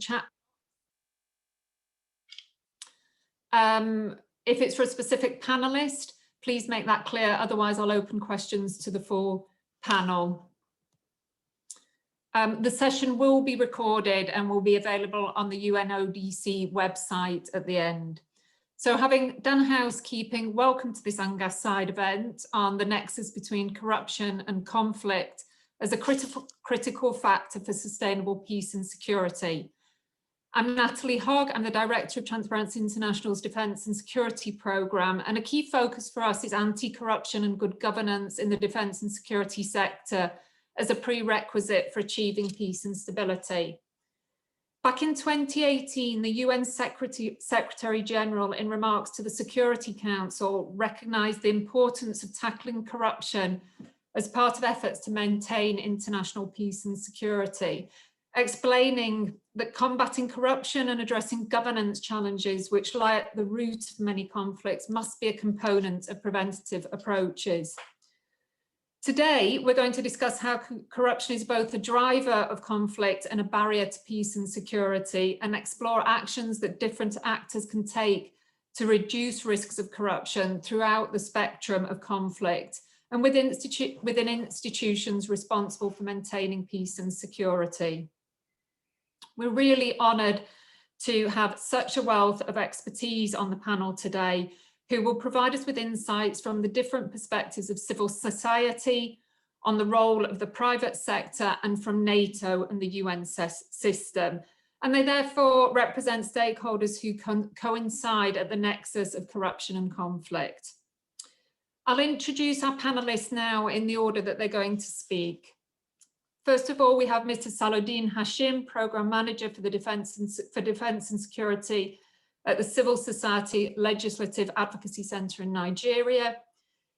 chat. If it's for a specific panelist, please make that clear. Otherwise, I'll open questions to the full panel. The session will be recorded and will be available on the UNODC website at the end. So having done housekeeping, welcome to this UNGASS Side event on the nexus between corruption and conflict as a critical factor for sustainable peace and security. I'm Natalie Hogg, I'm the Director of Transparency International's Defence and Security Programme, and a key focus for us is anti-corruption and good governance in the defence and security sector as a prerequisite for achieving peace and stability. Back in 2018, the UN Secretary General, in remarks to the Security Council, recognised the importance of tackling corruption as part of efforts to maintain international peace and security, explaining that combating corruption and addressing governance challenges which lie at the root of many conflicts must be a component of preventative approaches. Today, we're going to discuss how corruption is both a driver of conflict and a barrier to peace and security, and explore actions that different actors can take to reduce risks of corruption throughout the spectrum of conflict and within institutions responsible for maintaining peace and security. We're really honoured to have such a wealth of expertise on the panel today, who will provide us with insights from the different perspectives of civil society, on the role of the private sector, and from NATO and the UN system. And they therefore represent stakeholders who coincide at the nexus of corruption and conflict. I'll introduce our panelists now in the order that they're going to speak. First of all, we have Mr. Salahuddin Hashim, Programme Manager for the Defence and Security at the Civil Society Legislative Advocacy Centre in Nigeria.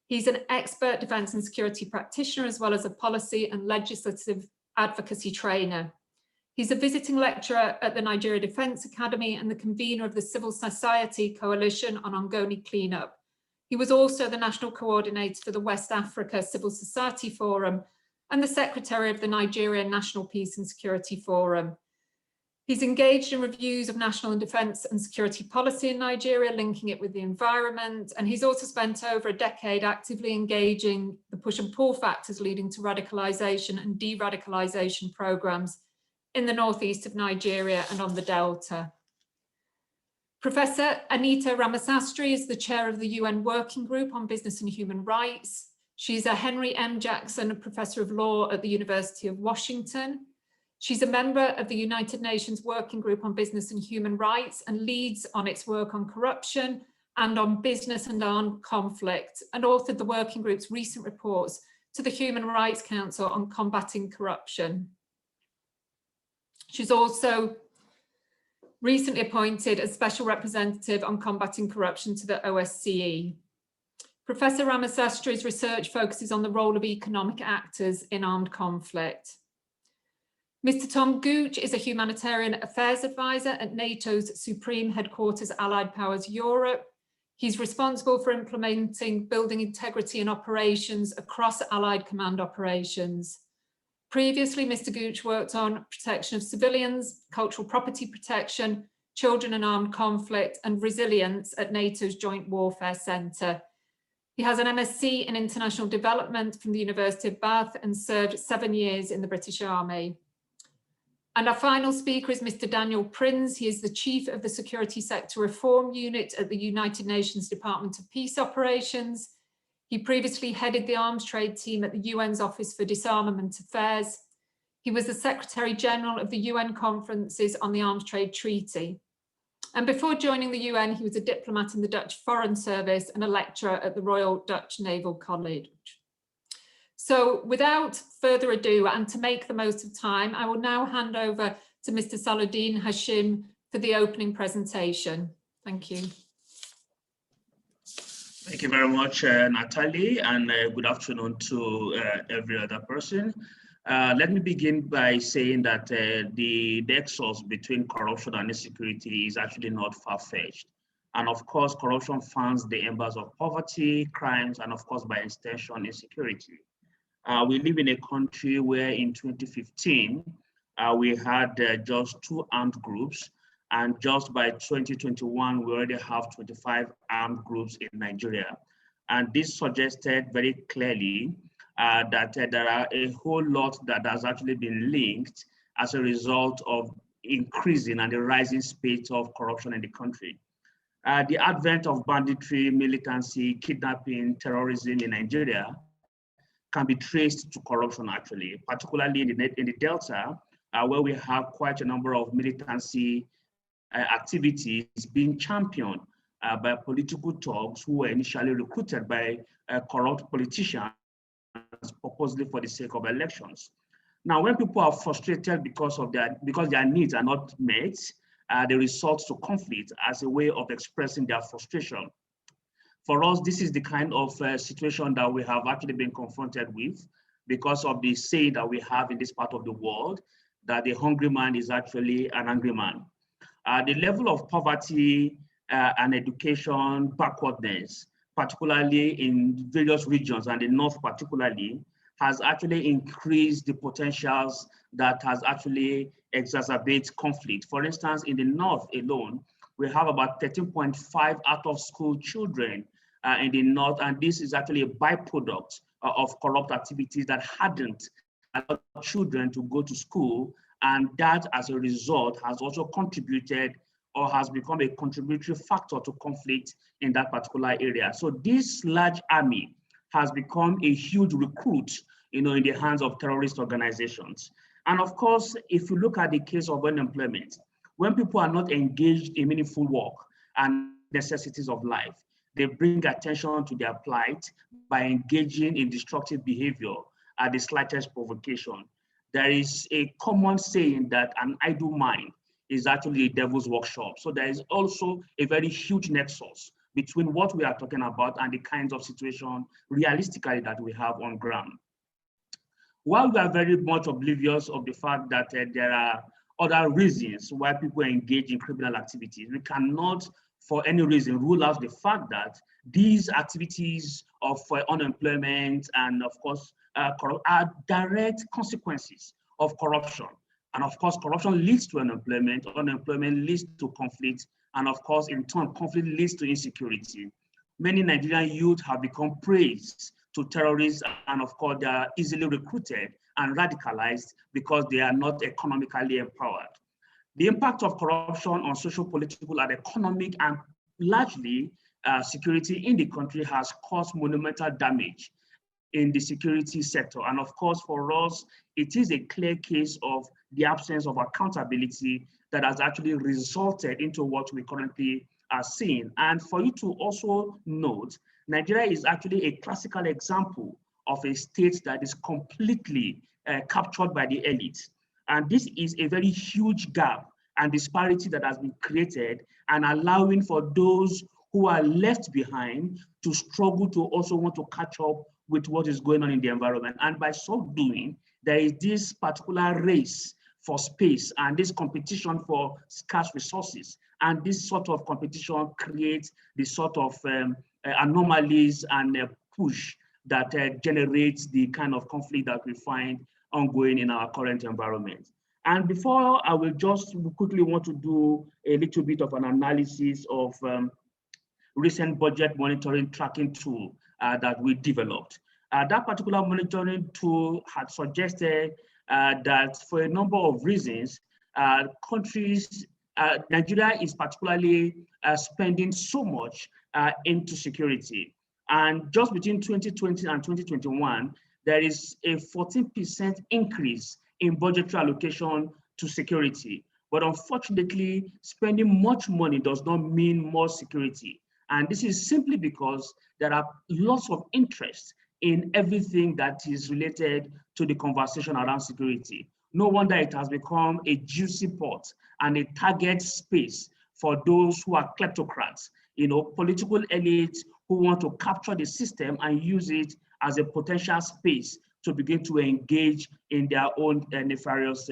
He's an expert defence and security practitioner, as well as a policy and legislative advocacy trainer. He's a visiting lecturer at the Nigeria Defence Academy and the convener of the Civil Society Coalition on Ongoni Cleanup. He was also the national coordinator for the West Africa Civil Society Forum and the secretary of the Nigerian National Peace and Security Forum. He's engaged in reviews of national and defence and security policy in Nigeria, linking it with the environment. And he's also spent over a decade actively engaging the push and pull factors leading to radicalisation and de-radicalisation programmes in the northeast of Nigeria and on the Delta. Professor Anita Ramasastry is the chair of the UN Working Group on Business and Human Rights. She's a Henry M. Jackson Professor of Law at the University of Washington. She's a member of the United Nations Working Group on Business and Human Rights and leads on its work on corruption and on business and armed conflict, and authored the working group's recent reports to the Human Rights Council on combating corruption. She's also recently appointed as Special Representative on combating corruption to the OSCE. Professor Ramasastry's research focuses on the role of economic actors in armed conflict. Mr. Tom Gooch is a humanitarian affairs advisor at NATO's Supreme Headquarters Allied Powers Europe. He's responsible for implementing building integrity and operations across Allied command operations. Previously, Mr. Gooch worked on protection of civilians, cultural property protection, children and armed conflict, and resilience at NATO's Joint Warfare Centre. He has an MSc in International Development from the University of Bath and served 7 years in the British Army. And our final speaker is Mr. Daniel Prinz. He is the Chief of the Security Sector Reform Unit at the United Nations Department of Peace Operations. He previously headed the arms trade team at the UN's Office for Disarmament Affairs. He was the Secretary General of the UN Conferences on the Arms Trade Treaty. And before joining the UN, he was a diplomat in the Dutch Foreign Service and a lecturer at the Royal Dutch Naval College. So without further ado, and to make the most of time, I will now hand over to Mr. Salahuddin Hashim for the opening presentation. Thank you. Thank you very much, Natalie, and good afternoon to every other person. Let me begin by saying that the nexus between corruption and insecurity is actually not far-fetched. And of course, corruption funds the embers of poverty, crimes, and of course, by extension, insecurity. We live in a country where in 2015, we had just 2 armed groups, and just by 2021, we already have 25 armed groups in Nigeria. And this suggested very clearly that there are a whole lot that has actually been linked as a result of increasing and the rising spate of corruption in the country. The advent of banditry, militancy, kidnapping, terrorism in Nigeria can be traced to corruption, actually, particularly in the Delta, where we have quite a number of militancy activities being championed by political thugs who were initially recruited by corrupt politicians purposely for the sake of elections. Now, when people are frustrated because their needs are not met, they resort to conflict as a way of expressing their frustration. For us, this is the kind of situation that we have actually been confronted with because of the saying that we have in this part of the world, that the hungry man is actually an angry man. The level of poverty and education backwardness, particularly in various regions and the North particularly, has actually increased the potentials that has actually exacerbated conflict. For instance, in the North alone, we have about 13.5 out-of-school children in the North, and this is actually a byproduct of corrupt activities that hadn't allowed children to go to school, and that as a result has also contributed or has become a contributory factor to conflict in that particular area. So this large army has become a huge recruit, in the hands of terrorist organizations. And of course, if you look at the case of unemployment, when people are not engaged in meaningful work and necessities of life, they bring attention to their plight by engaging in destructive behavior at the slightest provocation. There is a common saying that an idle mind is actually the devil's workshop. So there is also a very huge nexus between what we are talking about and the kinds of situation realistically that we have on ground. While we are very much oblivious of the fact that there are other reasons why people engage in criminal activities, we cannot for any reason rule out the fact that these activities of unemployment and of course are direct consequences of corruption. And of course, corruption leads to unemployment leads to conflict, and of course, in turn, conflict leads to insecurity. Many Nigerian youth have become prey to terrorists, and of course, they are easily recruited and radicalized because they are not economically empowered. The impact of corruption on social, political, and economic, and largely security in the country has caused monumental damage in the security sector. And of course, for us, it is a clear case of the absence of accountability that has actually resulted into what we currently are seeing. And for you to also note, Nigeria is actually a classical example of a state that is completely captured by the elite. And this is a very huge gap and disparity that has been created and allowing for those who are left behind to struggle to also want to catch up with what is going on in the environment. And by so doing, there is this particular race for space and this competition for scarce resources. And this sort of competition creates the sort of anomalies and push that generates the kind of conflict that we find ongoing in our current environment. And before I will just quickly want to do a little bit of an analysis of recent budget monitoring tracking tool that we developed. That particular monitoring tool had suggested that for a number of reasons, Nigeria is particularly spending so much into security. And just between 2020 and 2021, there is a 14% increase in budgetary allocation to security. But unfortunately, spending much money does not mean more security. And this is simply because there are lots of interest in everything that is related to the conversation around security. No wonder it has become a juicy pot and a target space for those who are kleptocrats, political elites who want to capture the system and use it as a potential space to begin to engage in their own nefarious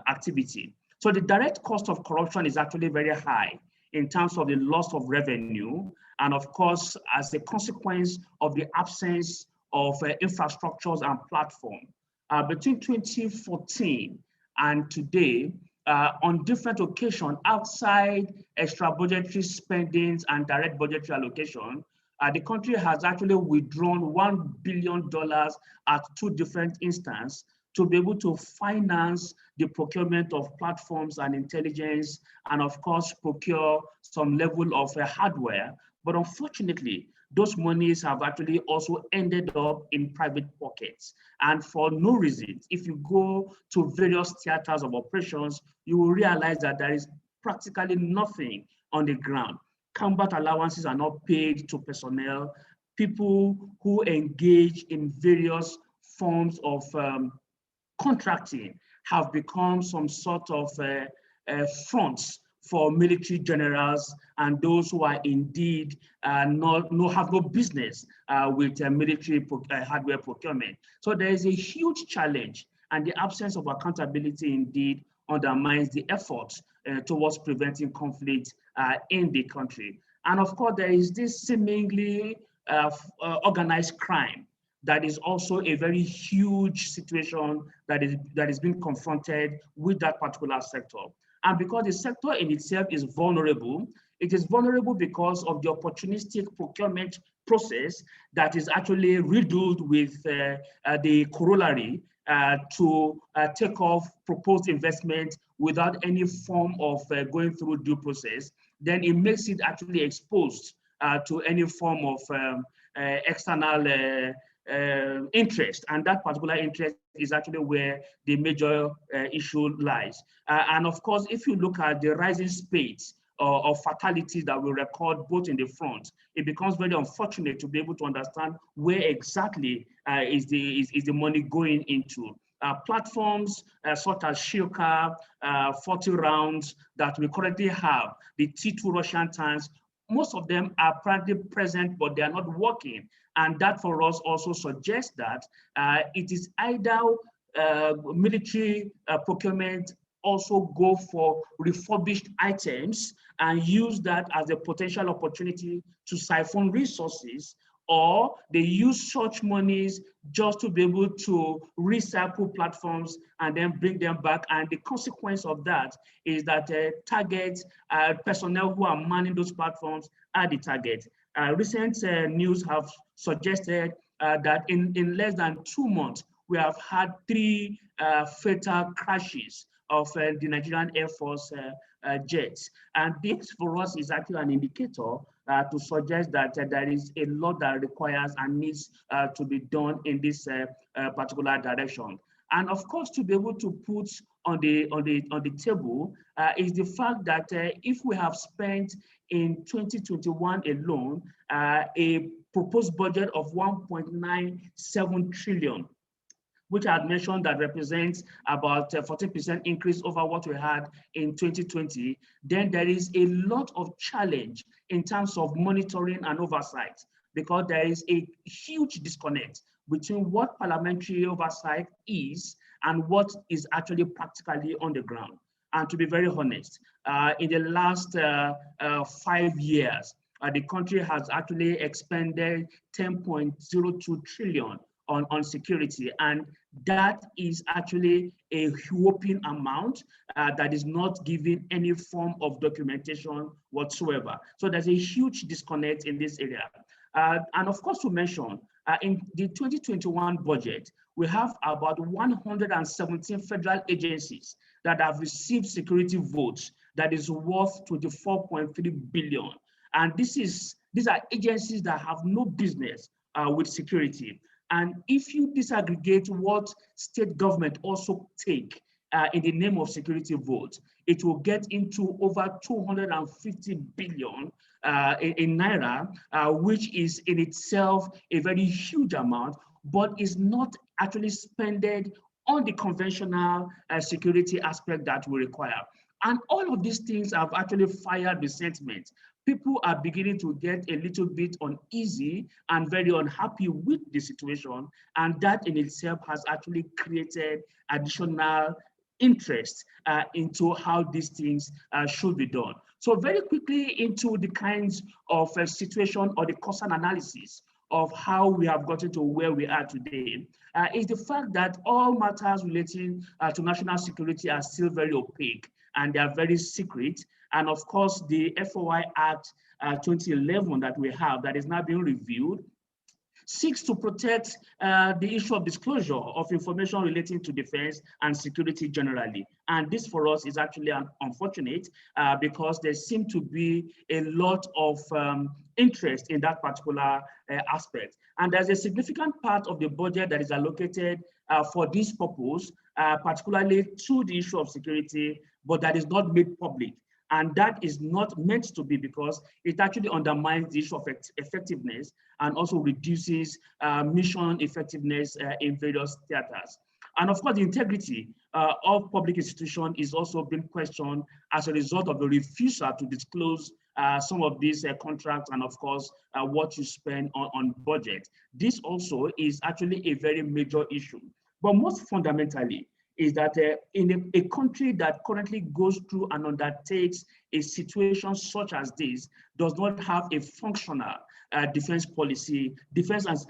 activity. So the direct cost of corruption is actually very high in terms of the loss of revenue, and of course, as a consequence of the absence of infrastructures and platforms. Between 2014 And today, on different occasions, outside extra budgetary spendings and direct budgetary allocation, the country has actually withdrawn $1 billion at 2 different instances to be able to finance the procurement of platforms and intelligence, and of course, procure some level of hardware. But unfortunately, those monies have actually also ended up in private pockets. And for no reason, if you go to various theaters of operations, you will realize that there is practically nothing on the ground. Combat allowances are not paid to personnel. People who engage in various forms of contracting have become some sort of fronts for military generals and those who are indeed have no business with military hardware procurement. So there is a huge challenge, and the absence of accountability indeed undermines the efforts towards preventing conflict in the country. And of course, there is this seemingly organized crime that is also a very huge situation that is being confronted with that particular sector. And because the sector in itself is vulnerable, it is vulnerable because of the opportunistic procurement process that is actually riddled with the corollary to take off proposed investment without any form of going through due process. Then it makes it actually exposed to any form of external interest, and that particular interest is actually where the major issue lies. And of course, if you look at the rising spate of fatalities that we record both in the front, it becomes very unfortunate to be able to understand where exactly is the money going into. Platforms such as Shilka, 40 rounds that we currently have, the T2 Russian tanks, most of them are currently present, but they are not working. And that for us also suggests that it is either military procurement also go for refurbished items and use that as a potential opportunity to siphon resources, or they use such monies just to be able to recycle platforms and then bring them back. And the consequence of that is that target personnel who are manning those platforms are the target. Recent news have suggested that in less than 2 months, we have had 3 fatal crashes of the Nigerian Air Force jets. And this for us is actually an indicator to suggest that there is a lot that requires and needs to be done in this particular direction. And of course, to be able to put on the table is the fact that if we have spent in 2021 alone a proposed budget of 1.97 trillion, which I had mentioned that represents about 14% increase over what we had in 2020, then there is a lot of challenge in terms of monitoring and oversight, because there is a huge disconnect between what parliamentary oversight is and what is actually practically on the ground. And to be very honest, in the last 5 years, the country has actually expended 10.02 trillion on security, and that is actually a whopping amount that is not giving any form of documentation whatsoever. So there's a huge disconnect in this area. And of course, to mention, in the 2021 budget, we have about 117 federal agencies that have received security votes that is worth 24.3 billion. And these are agencies that have no business with security. And if you disaggregate what state government also take in the name of security votes, it will get into over 250 billion in Naira, which is in itself a very huge amount, but is not actually spended on the conventional security aspect that we require. And all of these things have actually fired the sentiment. People are beginning to get a little bit uneasy and very unhappy with the situation. And that in itself has actually created additional interest into how these things should be done. So very quickly into the kinds of situation or the cost analysis of how we have gotten to where we are today is the fact that all matters relating to national security are still very opaque and they are very secret. And of course, the FOI Act 2011 that we have that is now being reviewed seeks to protect the issue of disclosure of information relating to defense and security generally. And this for us is actually unfortunate because there seems to be a lot of interest in that particular aspect. And there's a significant part of the budget that is allocated for this purpose, particularly to the issue of security, but that is not made public. And that is not meant to be because it actually undermines the issue of effectiveness and also reduces mission effectiveness in various theaters. And of course, the integrity of public institutions is also being questioned as a result of the refusal to disclose some of these contracts and of course, what you spend on budget. This also is actually a very major issue. But most fundamentally, is that in a country that currently goes through and undertakes a situation such as this, does not have a functional defense policy.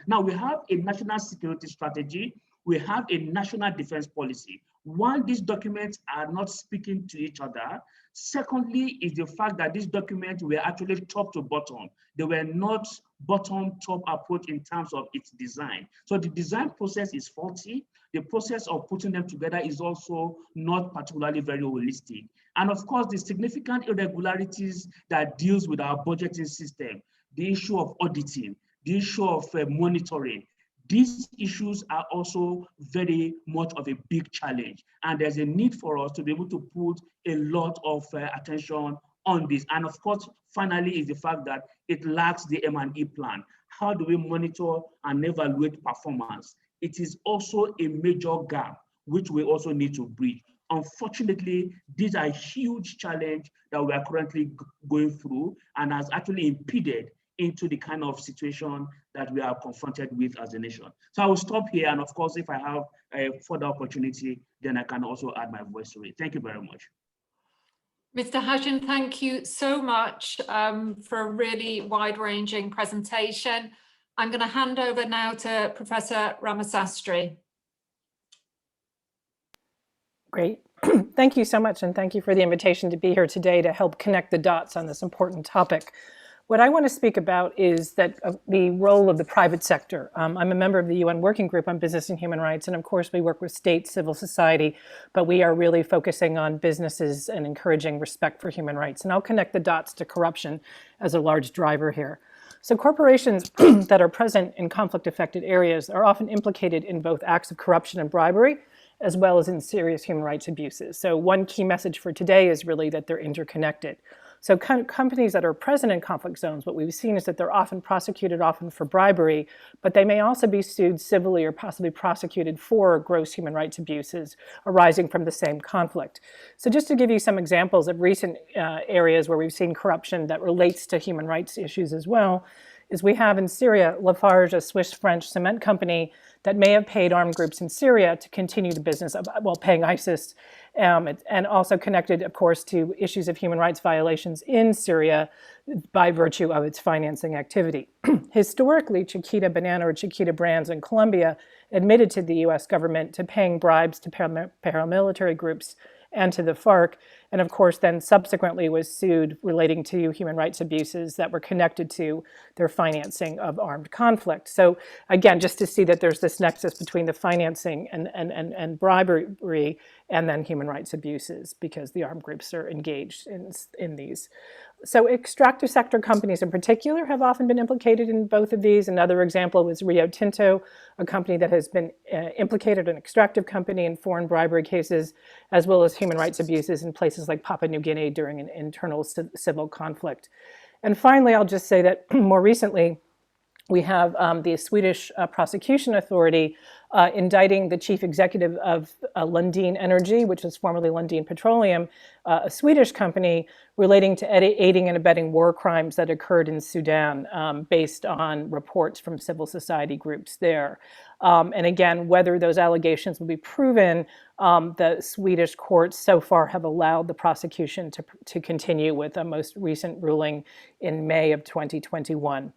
Now we have a national security strategy, we have a national defense policy. One, these documents are not speaking to each other. Secondly, is the fact that these documents were actually top to bottom. They were not bottom-top approach in terms of its design. So the design process is faulty. The process of putting them together is also not particularly very holistic. And of course, the significant irregularities that deals with our budgeting system, the issue of auditing, the issue of monitoring, these issues are also very much of a big challenge. And there's a need for us to be able to put a lot of attention on this. And of course, finally, is the fact that it lacks the M&E plan. How do we monitor and evaluate performance? It is also a major gap, which we also need to bridge. Unfortunately, these are huge challenges that we are currently going through and has actually impeded into the kind of situation that we are confronted with as a nation. So I will stop here. And of course, if I have a further opportunity, then I can also add my voice to it. Thank you very much. Mr. Hajan, thank you so much for a really wide-ranging presentation. I'm going to hand over now to Professor Ramasastry. Great. Thank you so much, and thank you for the invitation to be here today to help connect the dots on this important topic. What I want to speak about is that the role of the private sector. I'm a member of the UN Working Group on Business and Human Rights, and of course we work with state civil society, but we are really focusing on businesses and encouraging respect for human rights. And I'll connect the dots to corruption as a large driver here. So corporations that are present in conflict-affected areas are often implicated in both acts of corruption and bribery, as well as in serious human rights abuses. So one key message for today is really that they're interconnected. So companies that are present in conflict zones, what we've seen is that they're often prosecuted for bribery, but they may also be sued civilly or possibly prosecuted for gross human rights abuses arising from the same conflict. So just to give you some examples of recent areas where we've seen corruption that relates to human rights issues as well, is we have in Syria, Lafarge, a Swiss-French cement company that may have paid armed groups in Syria to continue the business of, well, paying ISIS, and also connected, of course, to issues of human rights violations in Syria by virtue of its financing activity. Historically, Chiquita Banana or Chiquita Brands in Colombia admitted to the US government to paying bribes to paramilitary groups and to the FARC, and of course then subsequently was sued relating to human rights abuses that were connected to their financing of armed conflict. So again, just to see that there's this nexus between the financing and bribery and then human rights abuses, because the armed groups are engaged in these. So extractive sector companies in particular have often been implicated in both of these. Another example was Rio Tinto, a company that has been implicated, an extractive company, in foreign bribery cases, as well as human rights abuses in places like Papua New Guinea during an internal civil conflict. And finally, I'll just say that more recently, we have the Swedish prosecution authority indicting the chief executive of Lundin Energy, which was formerly Lundin Petroleum, a Swedish company, relating to aiding and abetting war crimes that occurred in Sudan based on reports from civil society groups there. And again, whether those allegations will be proven, the Swedish courts so far have allowed the prosecution to continue with a most recent ruling in May of 2021.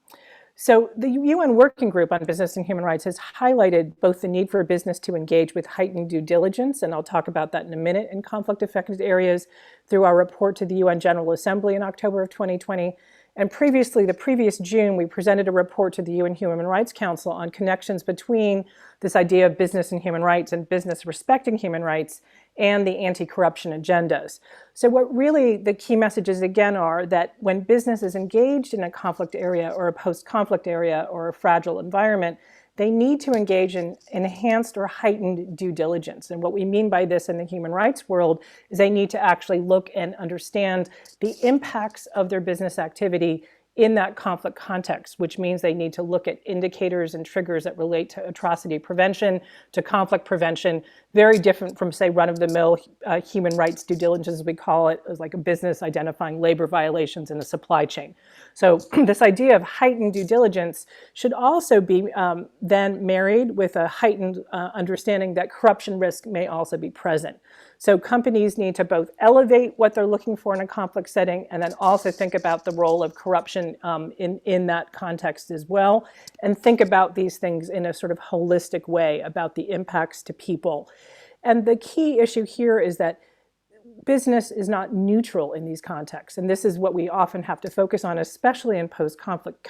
So the UN Working Group on Business and Human Rights has highlighted both the need for business to engage with heightened due diligence, and I'll talk about that in a minute, in conflict-affected areas through our report to the UN General Assembly in October of 2020. And previously, the previous June, we presented a report to the UN Human Rights Council on connections between this idea of business and human rights and business respecting human rights and the anti-corruption agendas. So what really the key messages again are that when business is engaged in a conflict area or a post-conflict area or a fragile environment, they need to engage in enhanced or heightened due diligence. And what we mean by this in the human rights world is they need to actually look and understand the impacts of their business activity in that conflict context, which means they need to look at indicators and triggers that relate to atrocity prevention, to conflict prevention, very different from, say, run-of-the-mill human rights due diligence, as we call it, as like a business identifying labor violations in the supply chain. So this idea of heightened due diligence should also be then married with a heightened understanding that corruption risk may also be present. So companies need to both elevate what they're looking for in a conflict setting and then also think about the role of corruption in that context as well, and think about these things in a sort of holistic way about the impacts to people. And the key issue here is that business is not neutral in these contexts. And this is what we often have to focus on, especially in post-conflict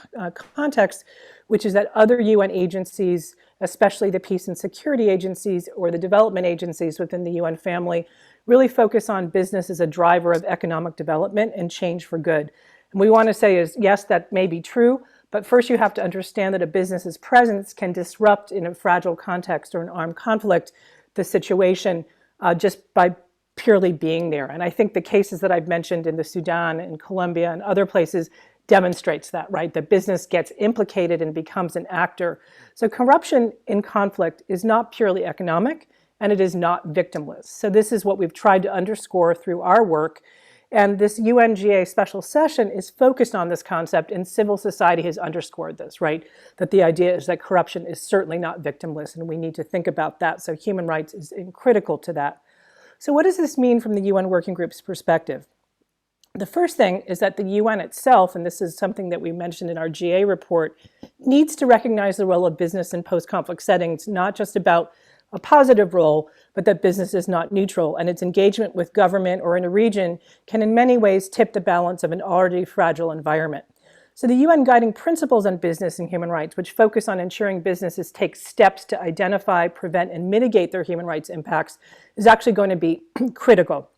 contexts, which is that other UN agencies, especially the peace and security agencies or the development agencies within the UN family, really focus on business as a driver of economic development and change for good. And we want to say is, yes, that may be true, but first you have to understand that a business's presence can disrupt in a fragile context or an armed conflict the situation just by purely being there. And I think the cases that I've mentioned in the Sudan and Colombia and other places demonstrates that, right? The business gets implicated and becomes an actor. So corruption in conflict is not purely economic, and it is not victimless. So this is what we've tried to underscore through our work. And this UNGA special session is focused on this concept, and civil society has underscored this, right? That the idea is that corruption is certainly not victimless, and we need to think about that. So human rights is critical to that. So what does this mean from the UN Working Group's perspective? The first thing is that the UN itself, and this is something that we mentioned in our GA report, needs to recognize the role of business in post-conflict settings, not just about a positive role, but that business is not neutral, and its engagement with government or in a region can in many ways tip the balance of an already fragile environment. So the UN Guiding Principles on Business and Human Rights, which focus on ensuring businesses take steps to identify, prevent, and mitigate their human rights impacts, is actually going to be critical.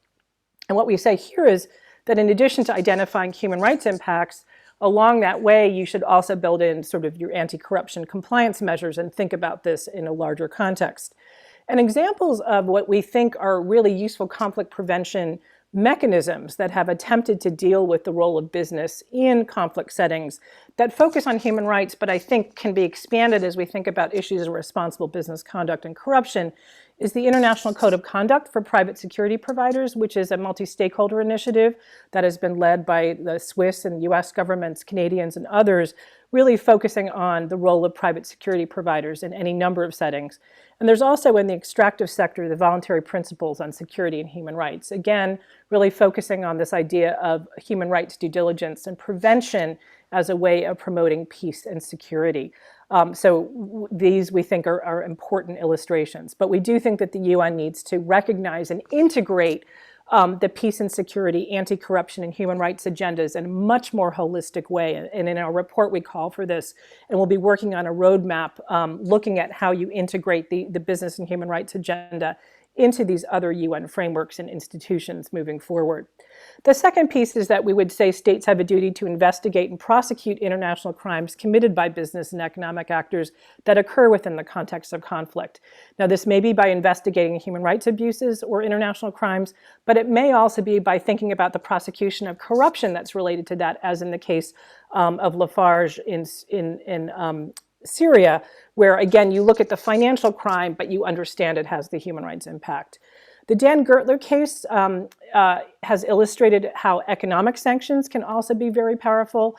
And what we say here is that in addition to identifying human rights impacts, along that way, you should also build in sort of your anti-corruption compliance measures and think about this in a larger context. And examples of what we think are really useful conflict prevention mechanisms that have attempted to deal with the role of business in conflict settings that focus on human rights, but I think can be expanded as we think about issues of responsible business conduct and corruption, is the International Code of Conduct for Private Security Providers, which is a multi-stakeholder initiative that has been led by the Swiss and US governments, Canadians, and others, really focusing on the role of private security providers in any number of settings. And there's also in the extractive sector, the voluntary principles on security and human rights. Again, really focusing on this idea of human rights due diligence and prevention as a way of promoting peace and security. So these we think are important illustrations. But we do think that the UN needs to recognize and integrate the peace and security, anti-corruption, and human rights agendas in a much more holistic way. And in our report, we call for this, and we'll be working on a roadmap looking at how you integrate the business and human rights agenda into these other UN frameworks and institutions moving forward. The second piece is that we would say states have a duty to investigate and prosecute international crimes committed by business and economic actors that occur within the context of conflict. Now, this may be by investigating human rights abuses or international crimes, but it may also be by thinking about the prosecution of corruption that's related to that, as in the case of Lafarge in Syria, where again, you look at the financial crime, but you understand it has the human rights impact. The Dan Gertler case has illustrated how economic sanctions can also be very powerful.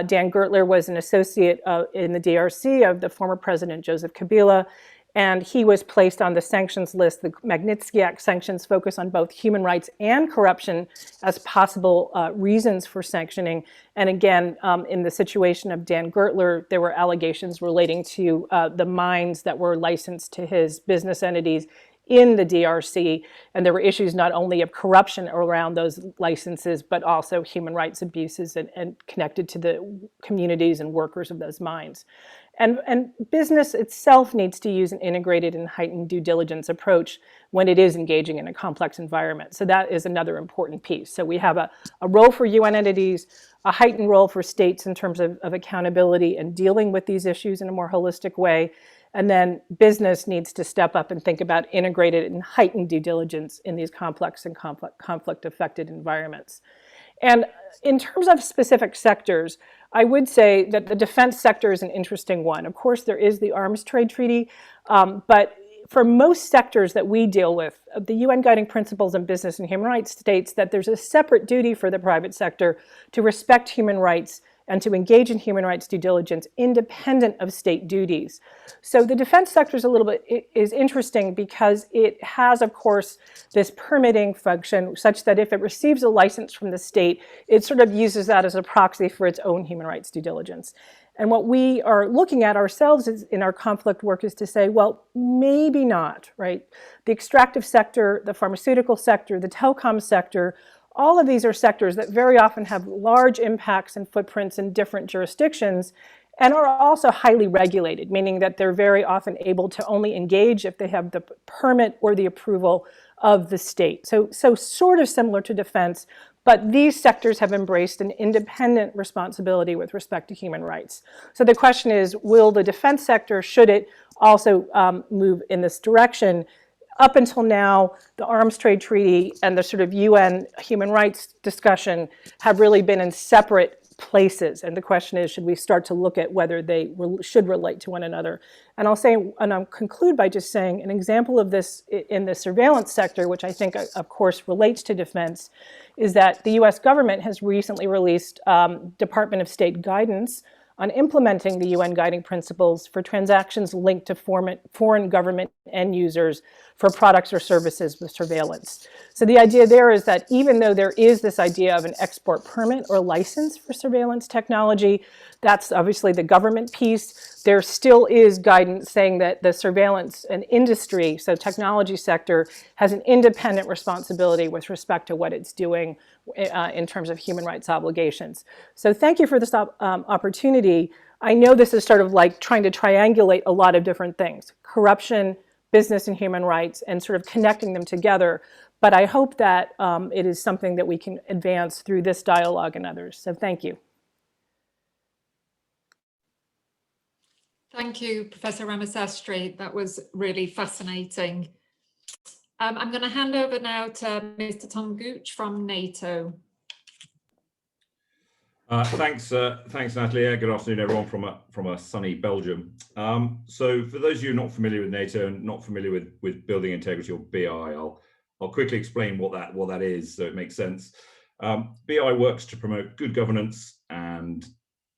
Dan Gertler was an associate in the DRC of the former President Joseph Kabila, and he was placed on the sanctions list. The Magnitsky Act sanctions focus on both human rights and corruption as possible reasons for sanctioning. And again, in the situation of Dan Gertler, there were allegations relating to the mines that were licensed to his business entities in the DRC, and there were issues not only of corruption around those licenses, but also human rights abuses and connected to the communities and workers of those mines. And business itself needs to use an integrated and heightened due diligence approach when it is engaging in a complex environment. So that is another important piece. So we have a role for UN entities, a heightened role for states in terms of accountability and dealing with these issues in a more holistic way. And then business needs to step up and think about integrated and heightened due diligence in these complex and conflict-affected environments. And in terms of specific sectors, I would say that the defense sector is an interesting one. Of course, there is the arms trade treaty, but for most sectors that we deal with, the UN Guiding Principles on Business and Human Rights states that there's a separate duty for the private sector to respect human rights and to engage in human rights due diligence independent of state duties. So the defense sector is a little bit is interesting because it has, of course, this permitting function such that if it receives a license from the state, it sort of uses that as a proxy for its own human rights due diligence. And what we are looking at ourselves in our conflict work is to say, well, maybe not, right? The extractive sector, the pharmaceutical sector, the telecom sector, all of these are sectors that very often have large impacts and footprints in different jurisdictions and are also highly regulated, meaning that they're very often able to only engage if they have the permit or the approval of the state. So sort of similar to defense, but these sectors have embraced an independent responsibility with respect to human rights. So the question is, will the defense sector, should it also move in this direction? Up until now, the arms trade treaty and the sort of UN human rights discussion have really been in separate places. And the question is, should we start to look at whether they should relate to one another? And I'll conclude by just saying an example of this in the surveillance sector, which I think, of course, relates to defense, is that the US government has recently released Department of State guidance on implementing the UN Guiding Principles for transactions linked to foreign government end users for products or services with surveillance. So the idea there is that even though there is this idea of an export permit or license for surveillance technology, that's obviously the government piece, there still is guidance saying that the surveillance and industry, so technology sector, has an independent responsibility with respect to what it's doing in terms of human rights obligations. So thank you for this opportunity. I know this is sort of like trying to triangulate a lot of different things: corruption, business and human rights, and sort of connecting them together. But I hope that it is something that we can advance through this dialogue and others. So thank you. Thank you, Professor Ramasastry. That was really fascinating. I'm going to hand over now to Mr. Tom Gooch from NATO. Thanks, Natalie. Good afternoon, everyone, from a sunny Belgium. So, for those of you not familiar with NATO and not familiar with building integrity, or BI, I'll quickly explain what that is, so it makes sense. BI works to promote good governance and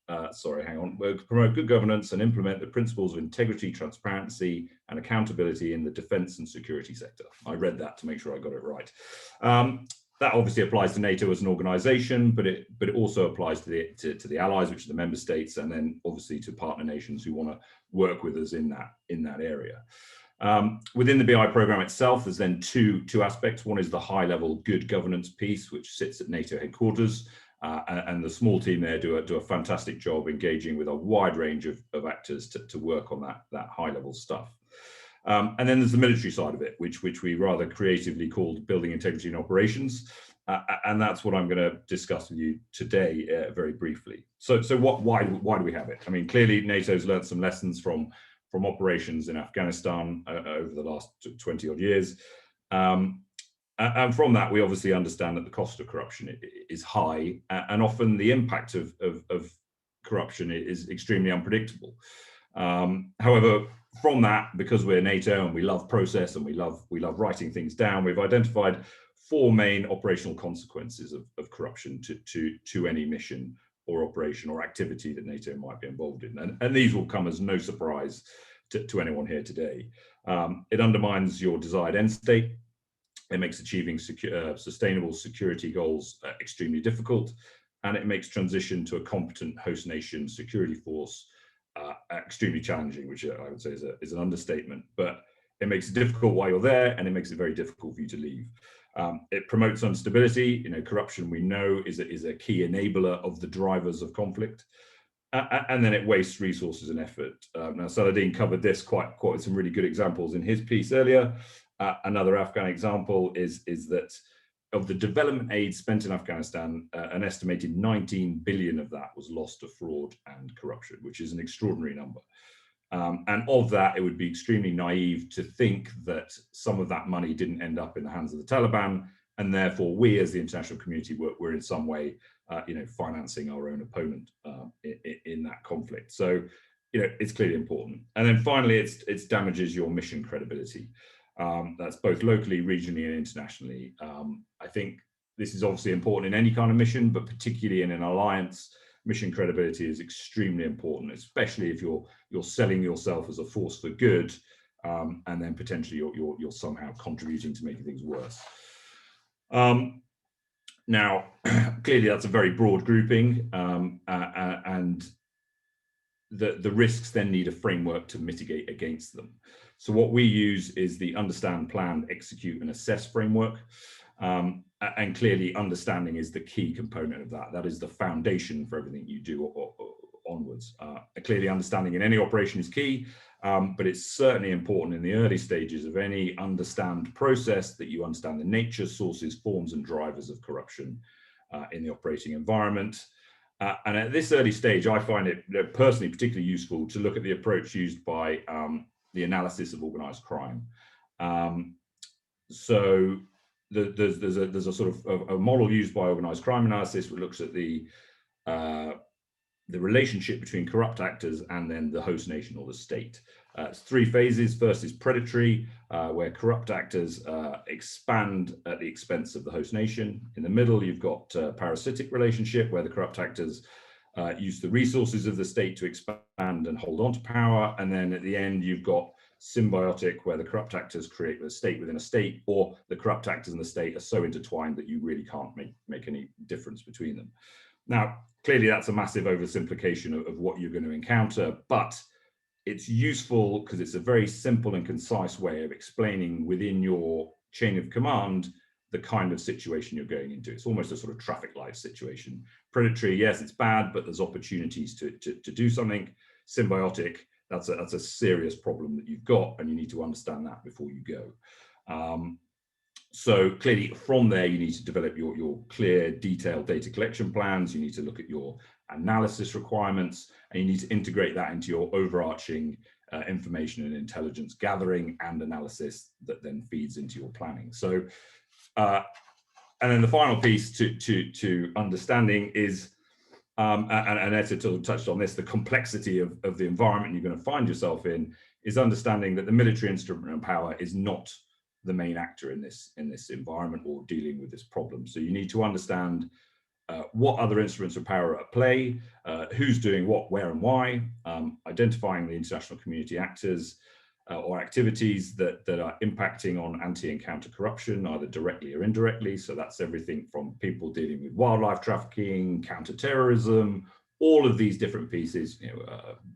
promote good governance and implement the principles of integrity, transparency, and accountability in the defense and security sector. I read that to make sure I got it right. That obviously applies to NATO as an organization, but it also applies to the allies, which are the member states, and then obviously to partner nations who want to work with us in that area. Within the BI program itself, there's then two aspects. One is the high-level good governance piece, which sits at NATO headquarters, and the small team there do a fantastic job engaging with a wide range of actors to work on that high-level stuff. And then there's the military side of it, which we rather creatively called building integrity and operations, and that's what I'm going to discuss with you today very briefly. So why do we have it? I mean, clearly NATO's learned some lessons from operations in Afghanistan over the last 20 odd years. And from that, we obviously understand that the cost of corruption is high, and often the impact of corruption is extremely unpredictable. However, from that, because we're NATO and we love process and we love writing things down, we've identified 4 main operational consequences of corruption to any mission or operation or activity that NATO might be involved in. And these will come as no surprise to anyone here today. It undermines your desired end state. It makes achieving sustainable security goals extremely difficult, and it makes transition to a competent host nation security force extremely challenging, which I would say is an understatement. But it makes it difficult while you're there, and it makes it very difficult for you to leave. It promotes instability. Corruption, we know, is a key enabler of the drivers of conflict. And then it wastes resources and effort. Now, Saladin covered this quite some really good examples in his piece earlier. Another Afghan example is that of the development aid spent in Afghanistan, an estimated 19 billion of that was lost to fraud and corruption, which is an extraordinary number. And of that, it would be extremely naive to think that some of that money didn't end up in the hands of the Taliban, and therefore we as the international community were in some way financing our own opponent in that conflict. So it's clearly important. And then finally, it damages your mission credibility. That's both locally, regionally, and internationally. I think this is obviously important in any kind of mission, but particularly in an alliance, mission credibility is extremely important, especially if you're selling yourself as a force for good, and then potentially you're somehow contributing to making things worse. Now, clearly that's a very broad grouping, and the risks then need a framework to mitigate against them. So what we use is the understand, plan, execute, and assess framework. And clearly understanding is the key component of that. That is the foundation for everything you do onwards. Clearly understanding in any operation is key, but it's certainly important in the early stages of any understand process that you understand the nature, sources, forms, and drivers of corruption in the operating environment. And at this early stage, I find it personally particularly useful to look at the approach used by the analysis of organized crime. So there's a sort of a model used by organized crime analysis which looks at the relationship between corrupt actors and then the host nation or the state. It's three phases. First is predatory, where corrupt actors expand at the expense of the host nation. In the middle, you've got parasitic relationship, where the corrupt actors use the resources of the state to expand and hold on to power. And then at the end, you've got symbiotic, where the corrupt actors create a state within a state, or the corrupt actors and the state are so intertwined that you really can't make any difference between them. Now, clearly that's a massive oversimplification of what you're going to encounter, but it's useful because it's a very simple and concise way of explaining within your chain of command the kind of situation you're going into. It's almost a sort of traffic light situation. Predatory, yes, it's bad, but there's opportunities to do something. Symbiotic, that's a serious problem that you've got, and you need to understand that before you go. So clearly from there, you need to develop your clear, detailed data collection plans. You need to look at your analysis requirements, and you need to integrate that into your overarching information and intelligence gathering and analysis that then feeds into your planning. So, and then the final piece to understanding is, and Etta touched on this, the complexity of the environment you're going to find yourself in is understanding that the military instrument of power is not the main actor in this environment or dealing with this problem. So you need to understand what other instruments of power are at play, who's doing what, where, and why, identifying the international community actors or activities that are impacting on anti and counter corruption, either directly or indirectly. So that's everything from people dealing with wildlife trafficking, counter-terrorism, all of these different pieces,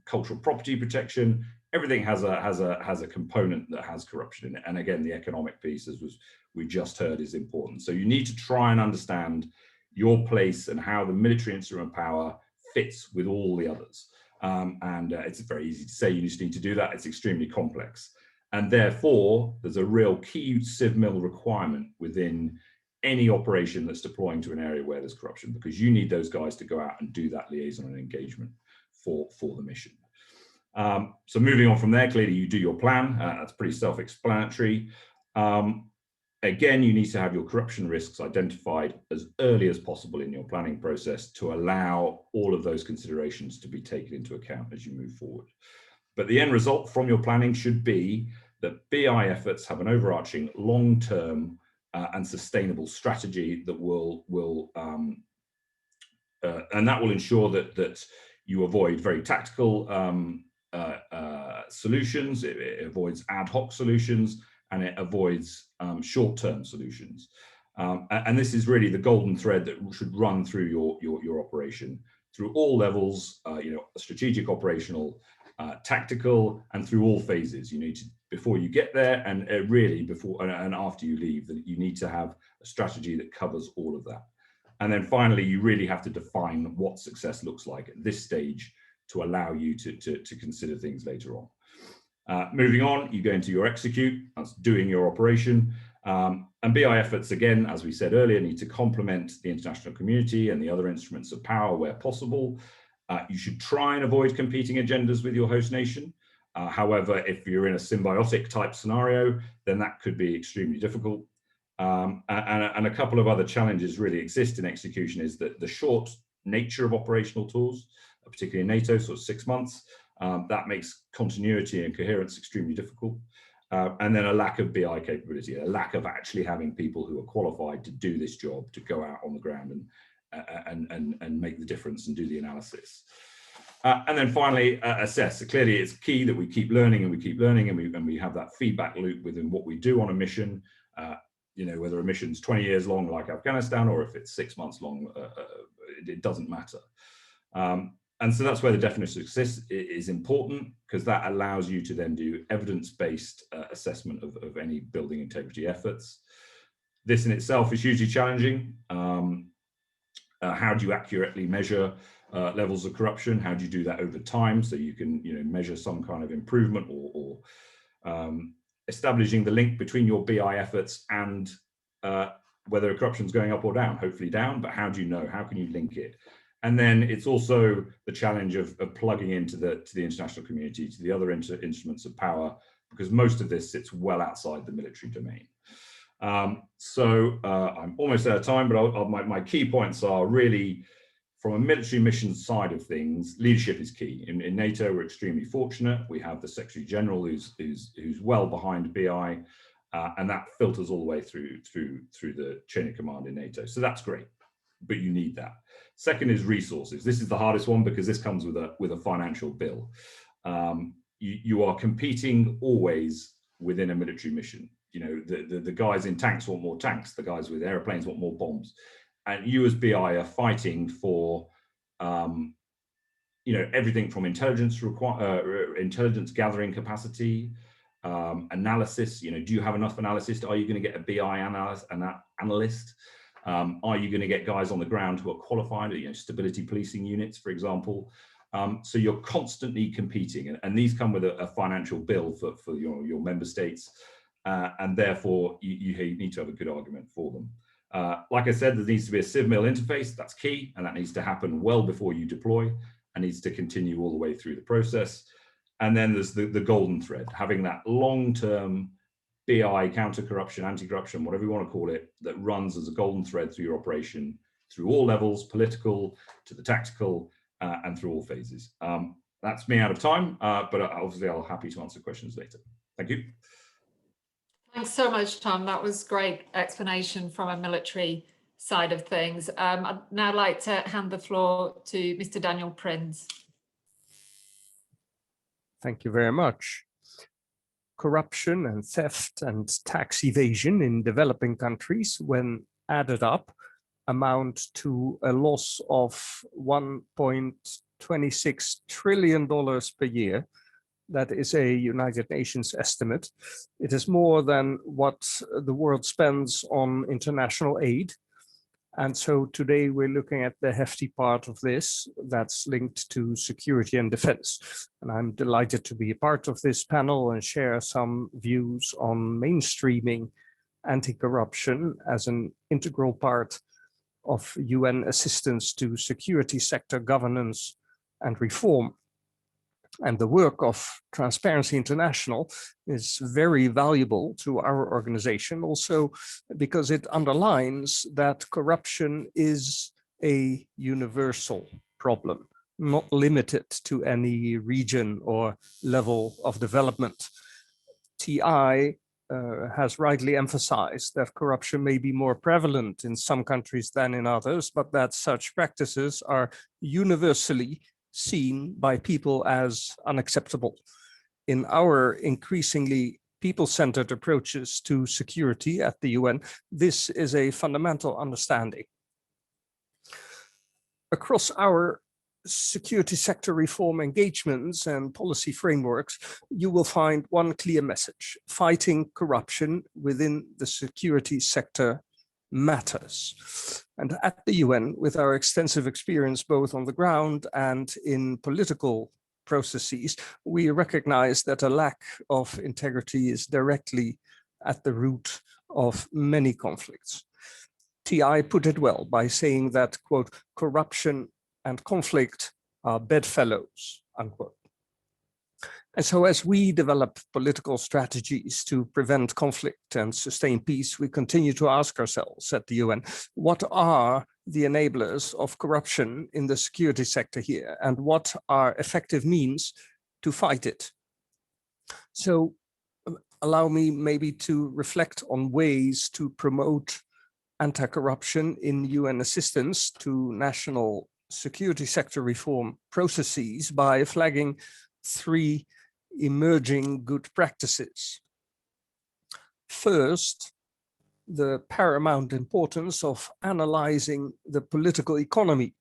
cultural property protection. Everything has a component that has corruption in it. And again, the economic piece, as we just heard, is important. So you need to try and understand your place and how the military instrument of power fits with all the others. And it's very easy to say you just need to do that. It's extremely complex. And therefore, there's a real key CivMil requirement within any operation that's deploying to an area where there's corruption, because you need those guys to go out and do that liaison and engagement for the mission. So moving on from there, clearly you do your plan. That's pretty self-explanatory. Again, you need to have your corruption risks identified as early as possible in your planning process to allow all of those considerations to be taken into account as you move forward. But the end result from your planning should be that BI efforts have an overarching long-term and sustainable strategy that will ensure that you avoid very tactical solutions, it avoids ad hoc solutions, and it avoids short-term solutions. And this is really the golden thread that should run through your operation, through all levels, strategic, operational, tactical, and through all phases. You need to, before you get there, and really before and after you leave, that you need to have a strategy that covers all of that. And then finally, you really have to define what success looks like at this stage to allow you to consider things later on. Moving on, you go into your execute, that's doing your operation. And BI efforts, again, as we said earlier, need to complement the international community and the other instruments of power where possible. You should try and avoid competing agendas with your host nation. However, if you're in a symbiotic type scenario, then that could be extremely difficult. And a couple of other challenges really exist in execution is that the short nature of operational tools, particularly in NATO, sort of 6 months, that makes continuity and coherence extremely difficult. And then a lack of BI capability, a lack of actually having people who are qualified to do this job, to go out on the ground and make the difference and do the analysis. And then finally, assess. So clearly, it's key that we keep learning and we keep learning, and we have that feedback loop within what we do on a mission. Whether a mission's 20 years long like Afghanistan, or if it's 6 months long, it doesn't matter. And so that's where the definition of success is important, because that allows you to then do evidence-based assessment of any building integrity efforts. This in itself is hugely challenging. How do you accurately measure levels of corruption? How do you do that over time so you can measure some kind of improvement, or establishing the link between your BI efforts and whether corruption's going up or down? Hopefully down, but how do you know? How can you link it? And then it's also the challenge of plugging into the international community, to the other instruments of power, because most of this sits well outside the military domain. So I'm almost out of time, but my key points are really, from a military mission side of things, leadership is key. In NATO, we're extremely fortunate. We have the Secretary General who's well behind BI, and that filters all the way through the chain of command in NATO. So that's great, but you need that. Second is resources. This is the hardest one, because this comes with a financial bill. You are competing always within a military mission. The guys in tanks want more tanks. The guys with airplanes want more bombs. And you as BI are fighting for, everything from intelligence gathering capacity, analysis. Do you have enough analysis? Are you going to get a BI analyst? Are you going to get guys on the ground who are qualified, stability policing units, for example? So you're constantly competing, and these come with a financial bill for your member states, and therefore you need to have a good argument for them. Like I said, there needs to be a civ-mil interface. That's key, and that needs to happen well before you deploy, and needs to continue all the way through the process. And then there's the golden thread, having that long-term BI, counter-corruption, anti-corruption, whatever you want to call it, that runs as a golden thread through your operation, through all levels, political to the tactical, and through all phases. That's me out of time, but obviously I'll happy to answer questions later. Thank you. Thanks so much, Tom. That was great explanation from a military side of things. I'd now like to hand the floor to Mr. Daniel Prinz. Thank you very much. Corruption and theft and tax evasion in developing countries, when added up, amount to a loss of $1.26 trillion per year. That is a United Nations estimate. It is more than what the world spends on international aid. And so today we're looking at the hefty part of this that's linked to security and defense. And I'm delighted to be a part of this panel and share some views on mainstreaming anti-corruption as an integral part of UN assistance to security sector governance and reform. And the work of Transparency International is very valuable to our organization, also because it underlines that corruption is a universal problem, not limited to any region or level of development. TI has rightly emphasized that corruption may be more prevalent in some countries than in others, but that such practices are universally seen by people as unacceptable. in our increasingly people-centered approaches to security at the UN, this is a fundamental understanding. Across our security sector reform engagements and policy frameworks, you will find one clear message: fighting corruption within the security sector matters. And at the UN, with our extensive experience both on the ground and in political processes, we recognize that a lack of integrity is directly at the root of many conflicts. TI put it well by saying that, quote, corruption and conflict are bedfellows, unquote. And so as we develop political strategies to prevent conflict and sustain peace, we continue to ask ourselves at the UN, what are the enablers of corruption in the security sector here, and what are effective means to fight it? So allow me maybe to reflect on ways to promote anti-corruption in UN assistance to national security sector reform processes by flagging 3 emerging good practices. First, the paramount importance of analyzing the political economy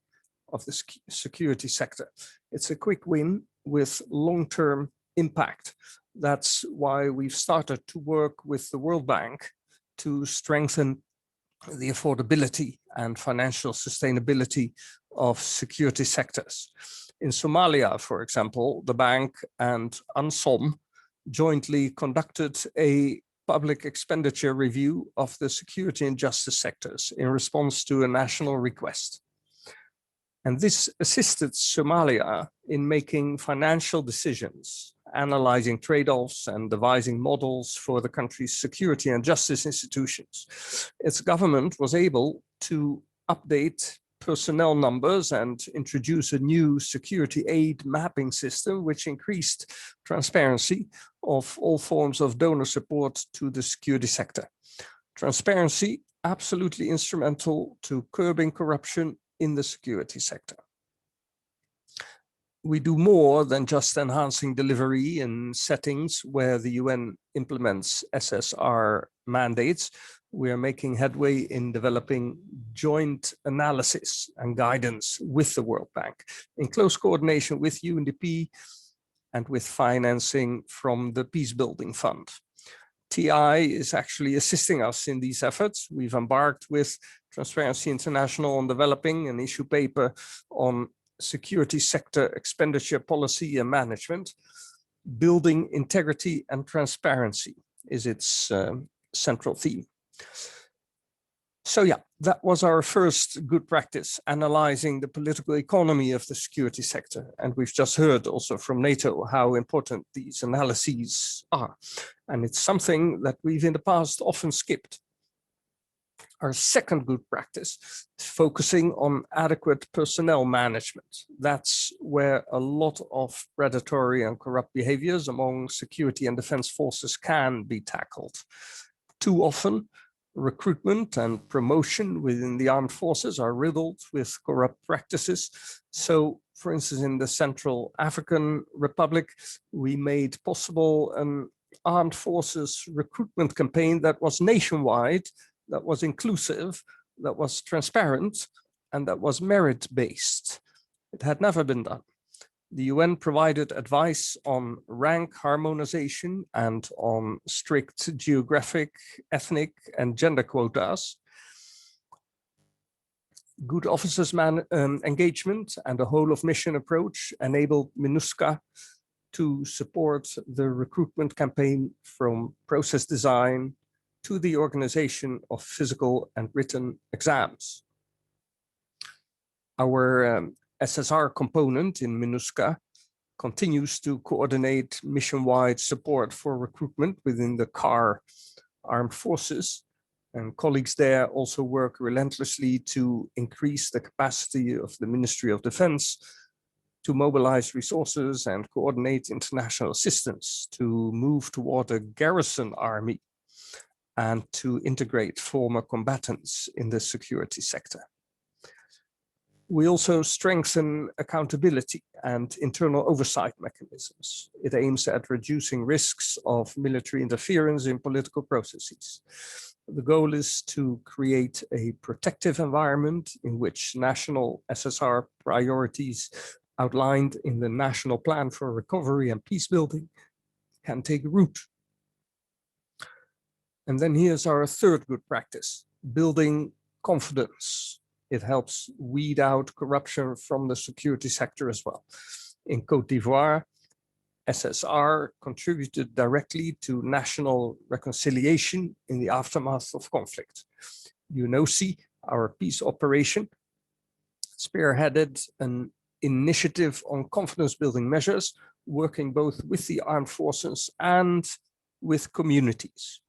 of the security sector. It's a quick win with long-term impact. That's why we've started to work with the World Bank to strengthen the affordability and financial sustainability of security sectors. In Somalia, for example, the bank and UNSOM jointly conducted a public expenditure review of the security and justice sectors in response to a national request. And this assisted Somalia in making financial decisions, analyzing trade-offs and devising models for the country's security and justice institutions. Its government was able to update personnel numbers and introduce a new security aid mapping system, which increased transparency of all forms of donor support to the security sector. Transparency, absolutely instrumental to curbing corruption in the security sector. We do more than just enhancing delivery in settings where the UN implements SSR mandates. We are making headway in developing joint analysis and guidance with the World Bank in close coordination with UNDP and with financing from the Peacebuilding Fund. TI is actually assisting us in these efforts. We've embarked with Transparency International on developing an issue paper on security sector expenditure policy and management. Building integrity and transparency is its central theme. So yeah, that was our first good practice, analyzing the political economy of the security sector. And we've just heard also from NATO how important these analyses are. And it's something that we've in the past often skipped. Our second good practice is focusing on adequate personnel management. That's where a lot of predatory and corrupt behaviors among security and defense forces can be tackled. Too often, recruitment and promotion within the armed forces are riddled with corrupt practices. So, for instance, in the Central African Republic, we made possible an armed forces recruitment campaign that was nationwide, that was inclusive, that was transparent, and that was merit-based. It had never been done. The UN provided advice on rank harmonization and on strict geographic, ethnic, and gender quotas. Good officers engagement and a whole of mission approach enabled MINUSCA to support the recruitment campaign from process design to the organization of physical and written exams. Our SSR component in MINUSCA continues to coordinate mission-wide support for recruitment within the CAR armed forces, and colleagues there also work relentlessly to increase the capacity of the Ministry of Defense to mobilize resources and coordinate international assistance, to move toward a garrison army, and to integrate former combatants in the security sector. We also strengthen accountability and internal oversight mechanisms. It aims at reducing risks of military interference in political processes. The goal is to create a protective environment in which national SSR priorities outlined in the National Plan for Recovery and Peacebuilding can take root. And then here's our third good practice, building confidence. It helps weed out corruption from the security sector as well. In Côte d'Ivoire, SSR contributed directly to national reconciliation in the aftermath of conflict. UNOSI, our peace operation, spearheaded an initiative on confidence building measures, working both with the armed forces and with communities.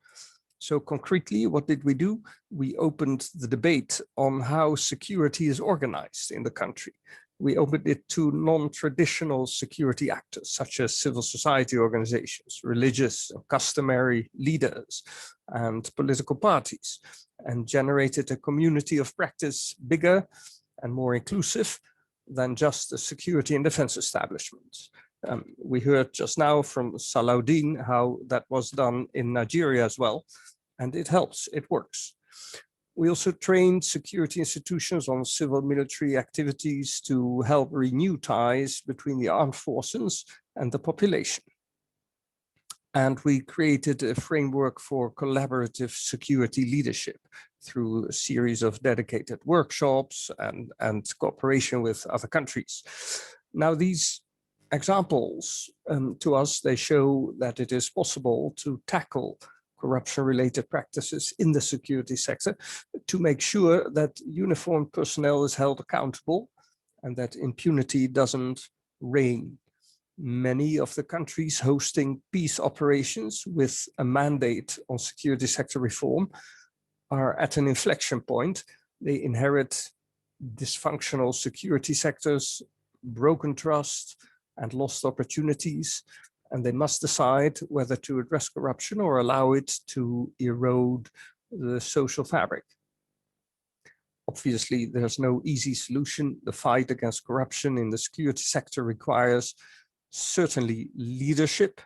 So concretely, what did we do? We opened the debate on how security is organized in the country. We opened it to non-traditional security actors, such as civil society organizations, religious and customary leaders, and political parties, and generated a community of practice bigger and more inclusive than just the security and defense establishments. We heard just now from Salahuddin how that was done in Nigeria as well, and it helps, it works. We also trained security institutions on civil military activities to help renew ties between the armed forces and the population. And we created a framework for collaborative security leadership through a series of dedicated workshops and cooperation with other countries. Now, these examples to us, they show that it is possible to tackle corruption-related practices in the security sector to make sure that uniformed personnel is held accountable and that impunity doesn't reign. Many of the countries hosting peace operations with a mandate on security sector reform are at an inflection point. They inherit dysfunctional security sectors, broken trust, and lost opportunities, and they must decide whether to address corruption or allow it to erode the social fabric. Obviously, there's no easy solution. The fight against corruption in the security sector requires certainly leadership.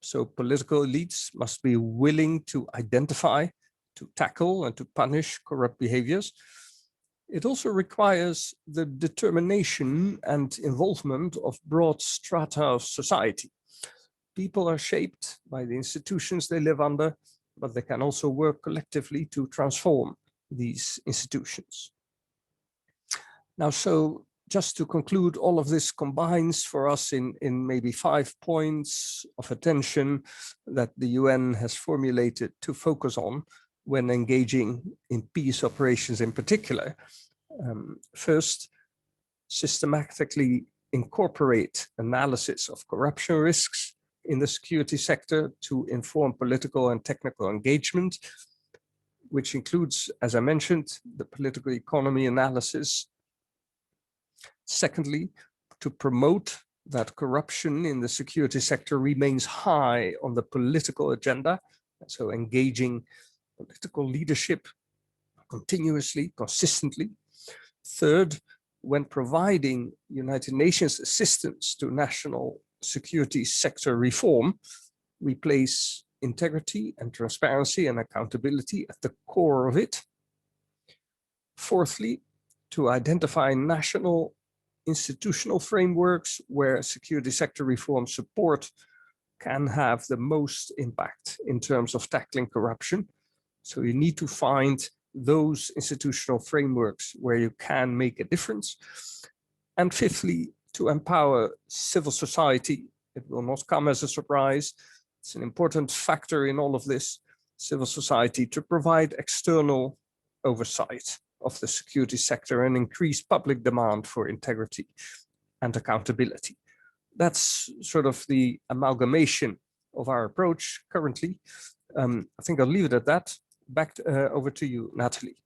So political elites must be willing to identify, to tackle, and to punish corrupt behaviors. It also requires the determination and involvement of broad strata of society. People are shaped by the institutions they live under, but they can also work collectively to transform these institutions. Now, so just to conclude, all of this combines for us in maybe 5 points of attention that the UN has formulated to focus on when engaging in peace operations in particular. First, systematically incorporate analysis of corruption risks in the security sector to inform political and technical engagement, which includes, as I mentioned, the political economy analysis. Secondly, to promote that corruption in the security sector remains high on the political agenda, so engaging political leadership continuously, consistently. Third, when providing United Nations assistance to national security sector reform, we place integrity and transparency and accountability at the core of it. Fourthly, to identify national institutional frameworks where security sector reform support can have the most impact in terms of tackling corruption. So you need to find those institutional frameworks where you can make a difference. And fifthly, to empower civil society. It will not come as a surprise. It's an important factor in all of this, civil society, to provide external oversight of the security sector and increase public demand for integrity and accountability. That's sort of the amalgamation of our approach currently. I think I'll leave it at that. Back over to you, Natalie.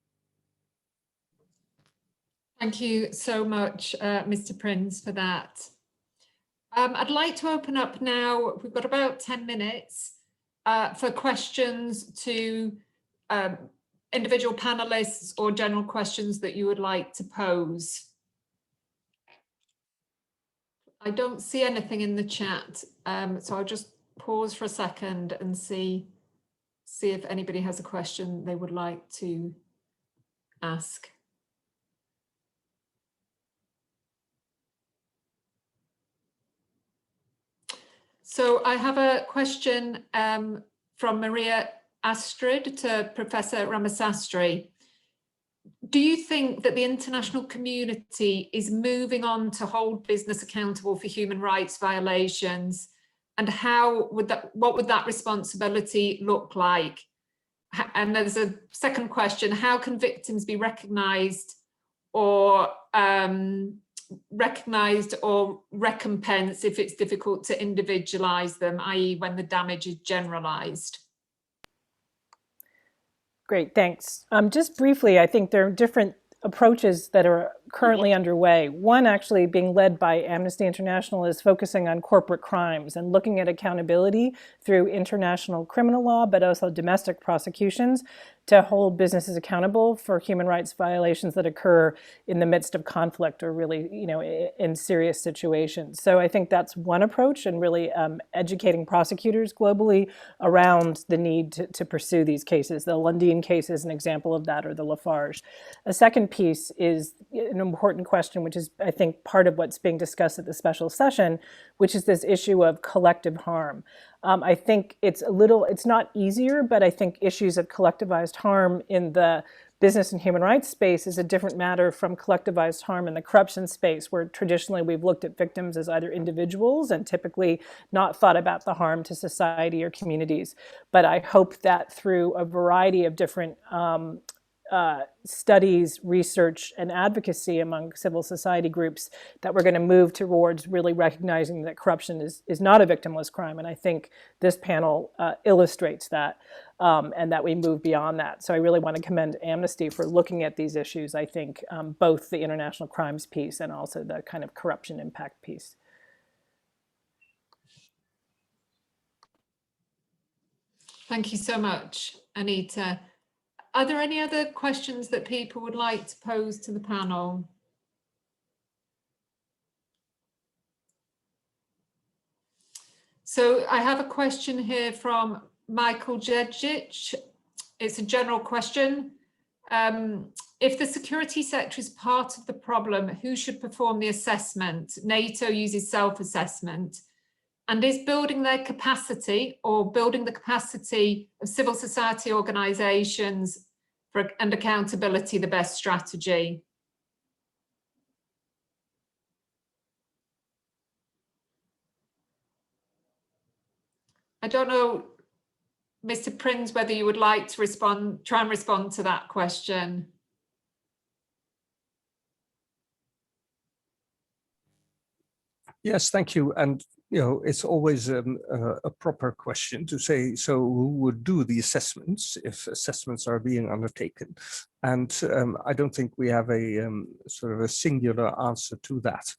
Thank you so much, Mr. Prinz, for that. I'd like to open up now, we've got about 10 minutes for questions to individual panelists or general questions that you would like to pose. I don't see anything in the chat, so I'll just pause for a second and see if anybody has a question they would like to ask. So I have a question from Maria Astrid to Professor Ramasastry. Do you think that the international community is moving on to hold business accountable for human rights violations? And what would that responsibility look like? And there's a second question: how can victims be recognized or recompensed if it's difficult to individualize them, i.e. when the damage is generalized? Great, thanks. Just briefly, I think there are different approaches that are currently underway. One actually being led by Amnesty International is focusing on corporate crimes and looking at accountability through international criminal law, but also domestic prosecutions to hold businesses accountable for human rights violations that occur in the midst of conflict or really, in serious situations. So I think that's one approach, and really educating prosecutors globally around the need to pursue these cases. The Lundin case is an example of that, or the Lafarge. A second piece is an important question, which is, I think, part of what's being discussed at the special session, which is this issue of collective harm. I think it's not easier, but I think issues of collectivized harm in the business and human rights space is a different matter from collectivized harm in the corruption space, where traditionally we've looked at victims as either individuals and typically not thought about the harm to society or communities. But I hope that through a variety of different studies, research, and advocacy among civil society groups, that we're going to move towards really recognizing that corruption is not a victimless crime. And I think this panel illustrates that, and that we move beyond that. So I really want to commend Amnesty for looking at these issues. I think both the international crimes piece and also the kind of corruption impact piece. Thank you so much, Anita. Are there any other questions that people would like to pose to the panel? So I have a question here from Michael Jedjic. It's a general question. If the security sector is part of the problem, who should perform the assessment? NATO uses self-assessment. And is building their capacity or building the capacity of civil society organizations and accountability the best strategy? I don't know, Mr. Prinz, whether you would like to try and respond to that question. Yes, thank you. And it's always a proper question to say, so who would do the assessments if assessments are being undertaken? And I don't think we have a sort of a singular answer to that.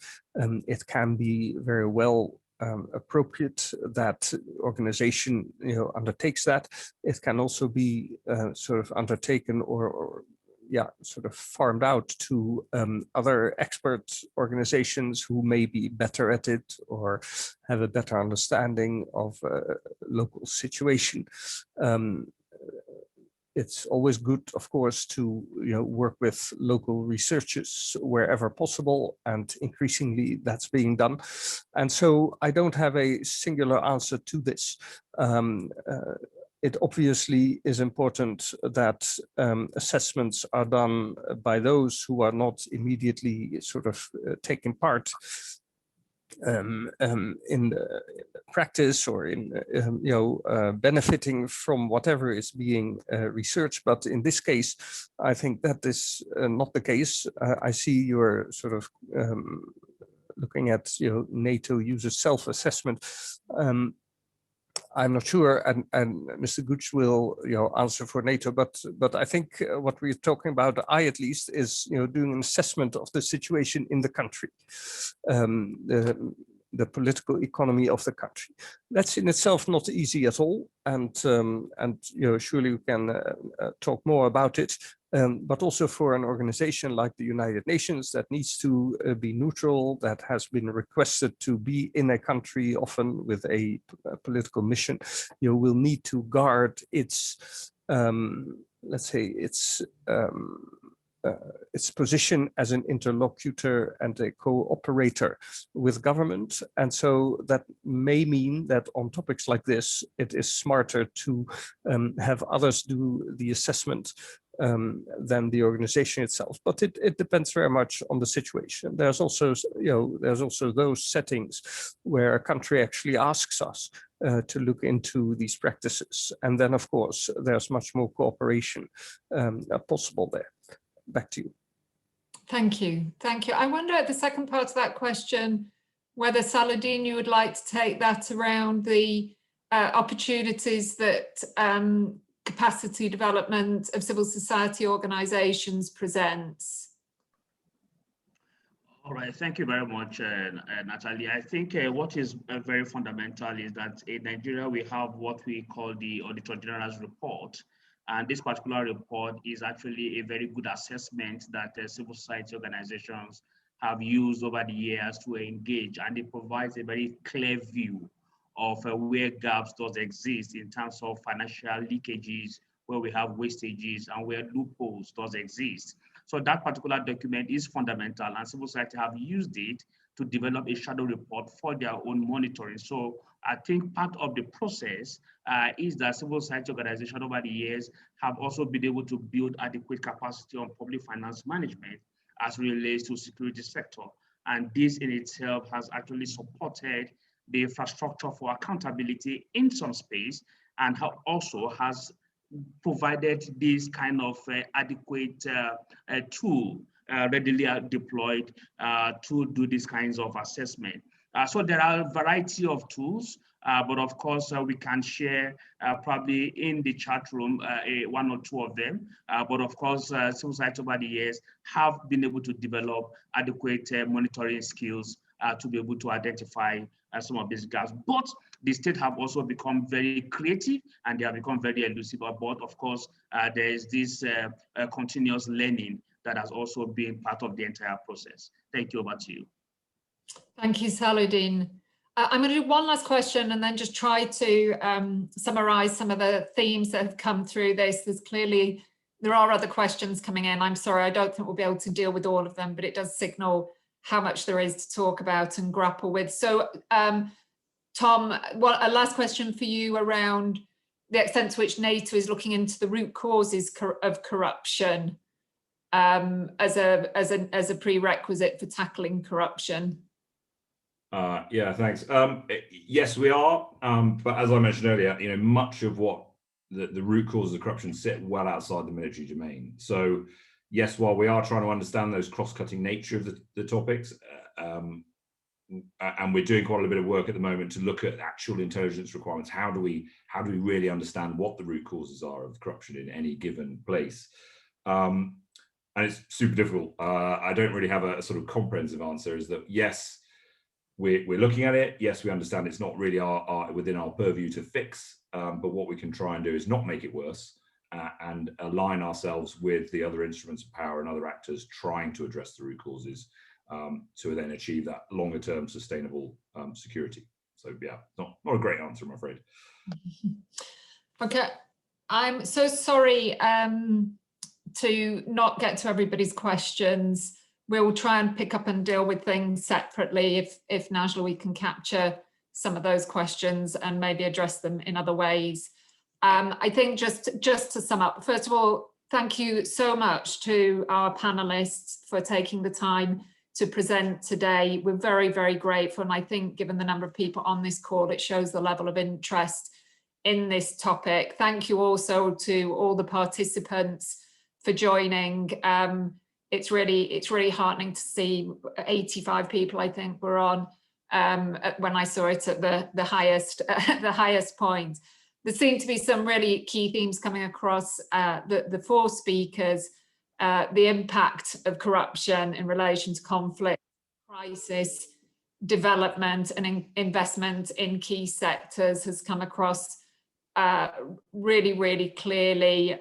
It can be very well appropriate that organization undertakes that. It can also be sort of undertaken or sort of farmed out to other expert organizations who may be better at it or have a better understanding of local situation. It's always good, of course, to work with local researchers wherever possible, and increasingly that's being done. And so I don't have a singular answer to this. It obviously is important that assessments are done by those who are not immediately sort of taking part in practice or in benefiting from whatever is being researched. But in this case, I think that is not the case. I see you're sort of looking at NATO uses self-assessment. I'm not sure, and Mr. Gooch will answer for NATO, but I think what we're talking about, I at least, is doing an assessment of the situation in the country, the political economy of the country. That's in itself not easy at all, and surely we can talk more about it. but also for an organization like the United Nations that needs to be neutral, that has been requested to be in a country, often with a political mission, will need to guard its, let's say, its position as an interlocutor and a cooperator with government. And so that may mean that on topics like this, it is smarter to have others do the assessment than the organization itself. But it depends very much on the situation. There's also, there's also those settings where a country actually asks us to look into these practices. And then, of course, there's much more cooperation possible there. Back to you. Thank you. Thank you. I wonder at the second part of that question, whether Saladin, you would like to take that around the opportunities that capacity development of civil society organizations presents. All right, thank you very much, Natalie. I think what is very fundamental is that in Nigeria, we have what we call the Auditor General's report. And this particular report is actually a very good assessment that civil society organizations have used over the years to engage, and it provides a very clear view of where gaps does exist in terms of financial leakages, where we have wastages, and where loopholes does exist. So that particular document is fundamental, and civil society have used it to develop a shadow report for their own monitoring. So I think part of the process is that civil society organizations over the years have also been able to build adequate capacity on public finance management as relates to security sector. And this in itself has actually supported the infrastructure for accountability in some space, and also has provided this kind of adequate tool readily deployed to do these kinds of assessment. So there are a variety of tools, but of course we can share probably in the chat room one or two of them. But of course, civil society over the years have been able to develop adequate monitoring skills to be able to identify some of these gaps. But the state have also become very creative, and they have become very elusive. But of course, there is this continuous learning that has also been part of the entire process. Thank you. Over to you. Thank you, Saladin. I'm going to do one last question and then just try to summarize some of the themes that have come through this. There are other questions coming in. I'm sorry, I don't think we'll be able to deal with all of them, but it does signal how much there is to talk about and grapple with. So, Tom, a last question for you around the extent to which NATO is looking into the root causes of corruption as a prerequisite for tackling corruption. Yeah, thanks. Yes, we are. But as I mentioned earlier, much of what the root causes of corruption sit well outside the military domain. So yes, while we are trying to understand those cross-cutting nature of the topics, and we're doing quite a bit of work at the moment to look at actual intelligence requirements, how do we really understand what the root causes are of corruption in any given place? And it's super difficult. I don't really have a sort of comprehensive answer. Is that yes, we're looking at it. Yes, we understand it's not really within our purview to fix, but what we can try and do is not make it worse and align ourselves with the other instruments of power and other actors trying to address the root causes to then achieve that longer term sustainable security. So yeah, not a great answer, I'm afraid. Okay, I'm so sorry to not get to everybody's questions. We'll try and pick up and deal with things separately if Najla, we can capture some of those questions and maybe address them in other ways. I think just to sum up, first of all, thank you so much to our panelists for taking the time to present today. We're very, very grateful. And I think given the number of people on this call, it shows the level of interest in this topic. Thank you also to all the participants for joining. It's really heartening to see 85 people, I think, were on when I saw it at the highest point. There seem to be some really key themes coming across the four speakers. The impact of corruption in relation to conflict, crisis, development and investment in key sectors has come across really, really clearly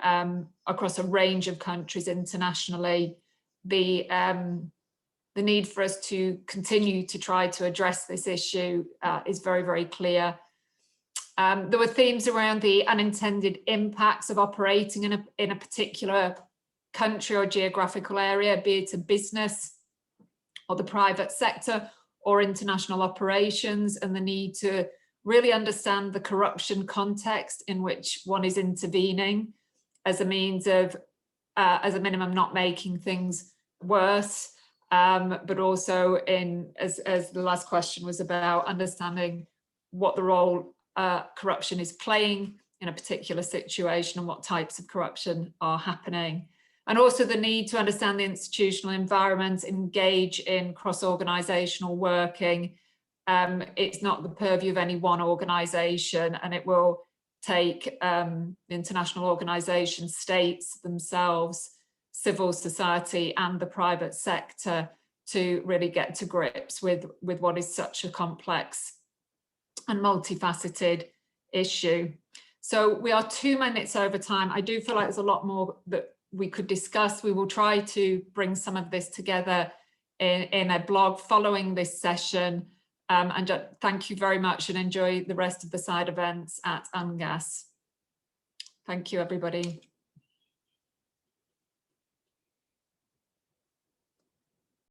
across a range of countries internationally, the need for us to continue to try to address this issue is very, very clear. There were themes around the unintended impacts of operating in a particular country or geographical area, be it a business or the private sector or international operations, and the need to really understand the corruption context in which one is intervening as a means of, as a minimum, not making things worse, but also in, as the last question was about, understanding what the role corruption is playing in a particular situation and what types of corruption are happening. And also the need to understand the institutional environment, engage in cross-organisational working. It's not the purview of any one organisation, and it will take international organisations, states themselves, civil society and the private sector to really get to grips with what is such a complex and multifaceted issue. So we are 2 minutes over time. I do feel like there's a lot more that we could discuss. We will try to bring some of this together in a blog following this session. And thank you very much and enjoy the rest of the side events at UNGASS. Thank you, everybody.